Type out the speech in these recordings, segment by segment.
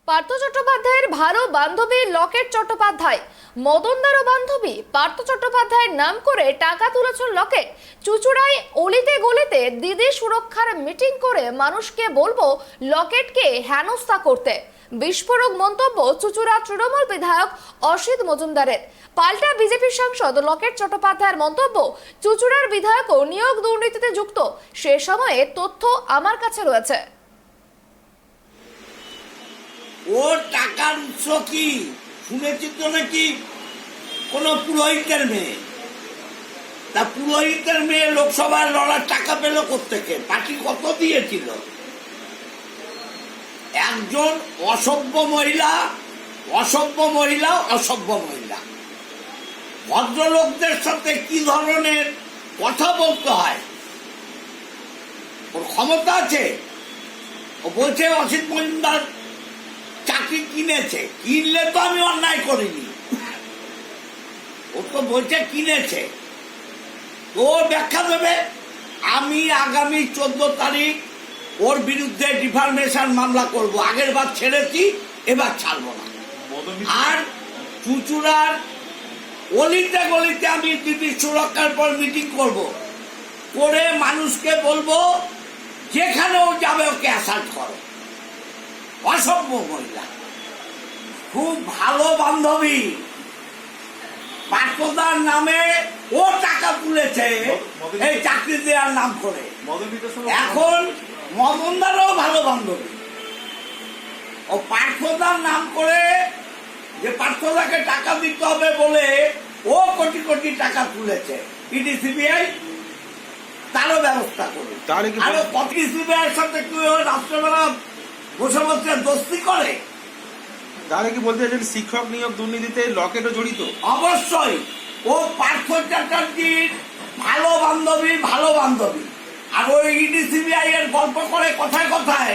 পার্থ চট্টোপাধ্যায়ের ভালো বান্ধবী লকেট চট্টোপাধ্যায় মদনদারও বান্ধবী পার্থ চট্টোপাধ্যায়ের নাম করে টাকা তুলেছেন লকেট। চুচুড়ায় অলিতে গলিতে দিদি সুরক্ষার মিটিং করে মানুষকে বলবো লকেটকে হেনস্থা করতে। বিস্ফোরক মন্তব্য চুচুড়া তৃণমূল বিধায়ক অসিত মজুমদারের। পাল্টা বিজেপি সাংসদ লকেট চট্টোপাধ্যায়ের মন্তব্য, চুচুড়ার বিধায়কও নিয়োগ দুর্নীতিতে যুক্ত। সে সময়ে তথ্য আমার কাছে রয়েছে। ওর টাকার উৎস কি শুনেছি তো নাকি কোন পুরোহিতের মেয়ে। তা পুরোহিতের মেয়ে লোকসভায় লড়ার টাকা পেল কোত্থেকে? পার্টি কত দিয়েছিল? একজন অসভ্য মহিলা ভদ্রলোকদের সাথে কি ধরনের কথা বলতে হয়, ওর ক্ষমতা আছে? ও বলছে অসিত মজুমদার চাকরি কিনেছে। কিনলে তো আমি অন্যায় করিনি, ও তো বলছে কিনেছে। ওর ব্যাখ্যা দেবে। আমি আগামী 14 তারিখ ওর বিরুদ্ধে ডিফার্মেশন মামলা করব। আগের বার ছেড়েছি, এবার ছাড়বো না। আর চুচুড়ার অলিতে গলিতে আমি দিদির সুরক্ষার পর মিটিং করব, করে মানুষকে বলবো যেখানে ও যাবে ওকে অ্যাসাল্ট করো। অসভ্য মহিলা, খুব ভালো বান্ধবী। পার্থদার নামে ও টাকা তুলেছে এই চাকরি দেওয়ার নাম করে। এখন মদনদারও ভালো বান্ধবী। ও পার্থদার নাম করে যে পার্থদাকে টাকা দিতে হবে বলে ও কোটি কোটি টাকা তুলেছে। ইডি সিবিআই তারও ব্যবস্থা করবে। আরো কটি সিবিআইয়ের সাথে কেউ রাষ্ট্রবেলা বসে বসে দোস্তি করে। তাহলে কি বলতে চাইছেন শিক্ষক নিয়োগ দুর্নীতিতে লকেটও জড়িত? অবশ্যই। ও পার্থ চ্যাটার্জির ভালো বান্ধবী। আর ওই ইডি সিবিআই এর গল্প করে কথায় কথায়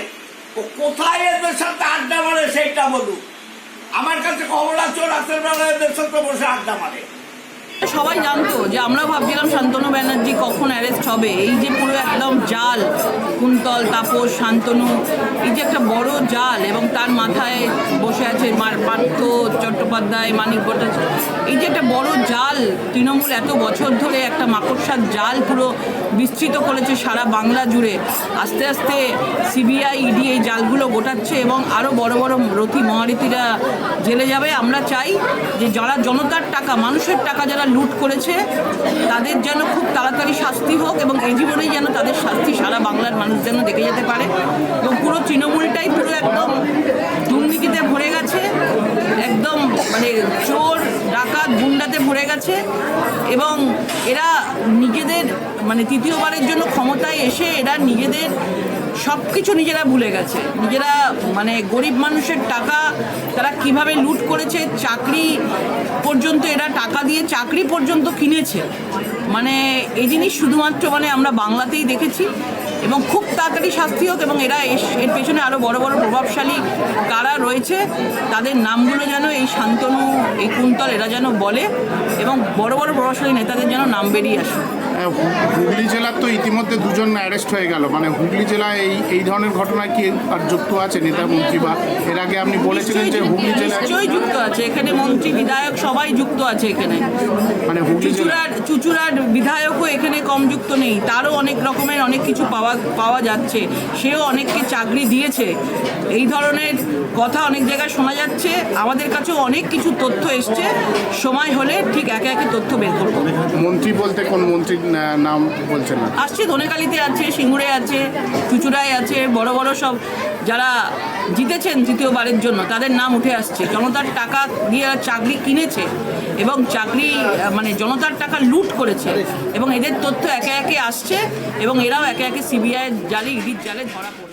ও কোথায় এদের সাথে আড্ডা মারে সেইটা বলুক। আমার কাছে খবর আছে রাতের বেলা এদের সাথে বসে আড্ডা মারে। সবাই জানতো যে আমরা ভাবছিলাম শান্তনু ব্যানার্জি কখন অ্যারেস্ট হবে। এই যে পুরো একদম জাল, কুন্তল, তাপস, শান্তনু, এই যে একটা বড় জাল, এবং তার মাথায় বসে আছে পার্থ চট্টোপাধ্যায়, মানিক ভট্টাচার্য, এই যে একটা বড় জাল তৃণমূল এত বছর ধরে একটা মাকড়সার জাল পুরো বিস্তৃত করেছে সারা বাংলা জুড়ে। আস্তে আস্তে সিবিআই, ইডি এই জালগুলো গোটাচ্ছে এবং আরও বড় বড় রথী মহারথীরা জেলে যাবে। আমরা চাই যে যারা জনতার টাকা, মানুষের টাকা যারা লুট করেছে তাদের যেন খুব তাড়াতাড়ি শাস্তি হোক, এবং এই জীবনেই যেন তাদের শাস্তি সারা বাংলার মানুষ যেন দেখে যেতে পারে। এবং পুরো তৃণমূলটাই পুরো একদম দুর্নীতিতে ভরে গেছে, একদম মানে চোর ডাকাত গুন্ডাতে ভরে গেছে। এবং এরা নিজেদের মানে তৃতীয়বারের জন্য ক্ষমতায় এসে এরা নিজেদের সব কিছু নিজেরা ভুলে গেছে। নিজেরা মানে গরিব মানুষের টাকা তারা কিভাবে লুট করেছে, চাকরি পর্যন্ত এরা টাকা দিয়ে চাকরি পর্যন্ত কিনেছে। মানে এই জিনিস শুধুমাত্র মানে আমরা বাংলাতেই দেখেছি, এবং খুব তাড়াতাড়ি শাস্তি হোক। এবং এরা এর পেছনে আরও বড় বড় প্রভাবশালী কারা রয়েছে তাদের নামগুলো যেন এই শান্তনু, এই কুন্তল এরা যেন বলে, এবং বড় বড় প্রভাবশালী নেতাদের যেন নাম বেরিয়ে আসে। হুগলি জেলার তো ইতিমধ্যে 2 জন অ্যারেস্ট হয়ে গেল। মানে হুগলি জেলায় এই ধরনের ঘটনায় কি আর যুক্ত আছে নেতা মন্ত্রী? বা এর আগে আপনি বলেছিলেন যে হুগলি জেলায় নিশ্চয়ই যুক্ত আছে, এখানে মন্ত্রী বিধায়ক সবাই যুক্ত আছে এখানে। মানে চুচুড়ার বিধায়কও এখানে কম যুক্ত নেই, তারও অনেক রকমের অনেক কিছু পাওয়া যাচ্ছে। সেও অনেককে চাকরি দিয়েছে। এই ধরনের কথা অনেক জায়গায় শোনা যাচ্ছে। আমাদের কাছেও অনেক কিছু তথ্য এসছে, সময় হলে ঠিক একে একে তথ্য বের করবো। মন্ত্রী বলতে কোন মন্ত্রীর নাম বলছেন না? আসছে, ধনেখালিতে আছে, সিঙ্গুরে আছে, চুচুড়ায় আছে, বড় বড় সব যারা জিতেছেন তৃতীয়বারের জন্য তাদের নাম উঠে আসছে। জনতার টাকা দিয়ে চাকরি কিনেছে এবং চাকরি মানে জনতার টাকা লুট করেছে, এবং এদের তথ্য একে একে আসছে, এবং এরাও একে একে সিবিআই জালে, ইডির জালে ধরা পড়ে।